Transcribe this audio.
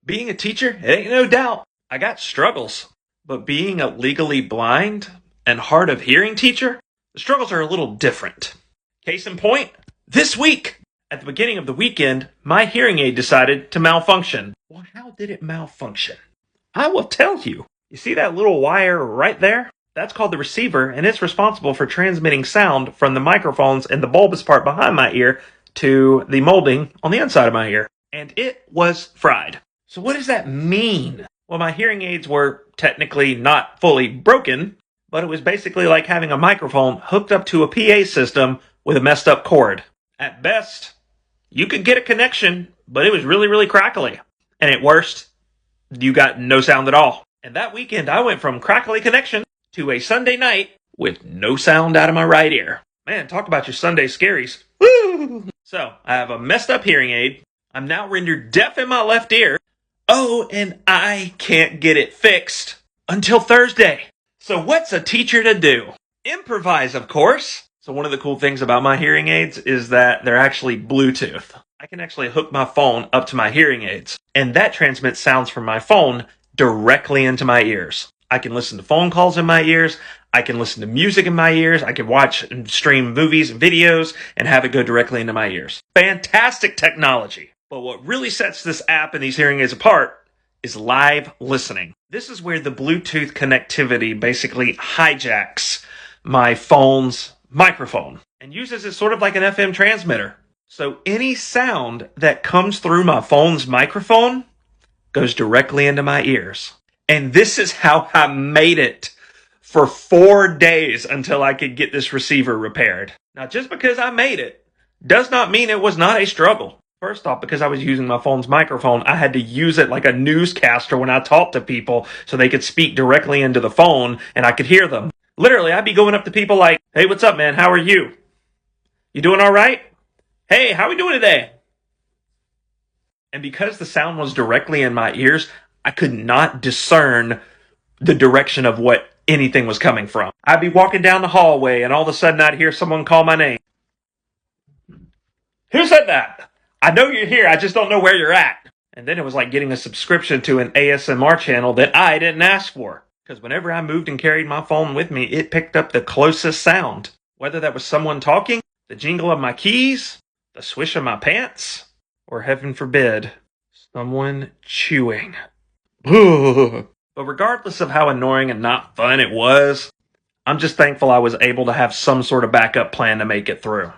Being a teacher, it ain't no doubt. I got struggles. But being a legally blind and hard of hearing teacher, the struggles are a little different. Case in point, this week, at the beginning of the weekend, my hearing aid decided to malfunction. Well, how did it malfunction? I will tell you. You see that little wire right there? That's called the receiver, and it's responsible for transmitting sound from the microphones and the bulbous part behind my ear to the molding on the inside of my ear. And it was fried. So what does that mean? Well, my hearing aids were technically not fully broken, but it was basically like having a microphone hooked up to a PA system with a messed up cord. At best, you could get a connection, but it was really, really crackly. And at worst, you got no sound at all. And that weekend, I went from crackly connection to a Sunday night with no sound out of my right ear. Man, talk about your Sunday scaries. Woo! So, I have a messed up hearing aid. I'm now rendered deaf in my left ear. Oh, and I can't get it fixed until Thursday. So what's a teacher to do? Improvise, of course. So one of the cool things about my hearing aids is that they're actually Bluetooth. I can actually hook my phone up to my hearing aids, and that transmits sounds from my phone directly into my ears. I can listen to phone calls in my ears. I can listen to music in my ears. I can watch and stream movies and videos and have it go directly into my ears. Fantastic technology. But what really sets this app and these hearing aids apart is live listening. This is where the Bluetooth connectivity basically hijacks my phone's microphone and uses it sort of like an FM transmitter. So any sound that comes through my phone's microphone goes directly into my ears. And this is how I made it for 4 days until I could get this receiver repaired. Now, just because I made it does not mean it was not a struggle. First off, because I was using my phone's microphone, I had to use it like a newscaster when I talked to people so they could speak directly into the phone and I could hear them. Literally, I'd be going up to people like, "Hey, what's up, man? How are you? You doing all right? Hey, how are we doing today?" And because the sound was directly in my ears, I could not discern the direction of what anything was coming from. I'd be walking down the hallway and all of a sudden I'd hear someone call my name. "Who said that? I know you're here, I just don't know where you're at." And then it was like getting a subscription to an ASMR channel that I didn't ask for. Because whenever I moved and carried my phone with me, it picked up the closest sound. Whether that was someone talking, the jingle of my keys, the swish of my pants, or heaven forbid, someone chewing. But regardless of how annoying and not fun it was, I'm just thankful I was able to have some sort of backup plan to make it through.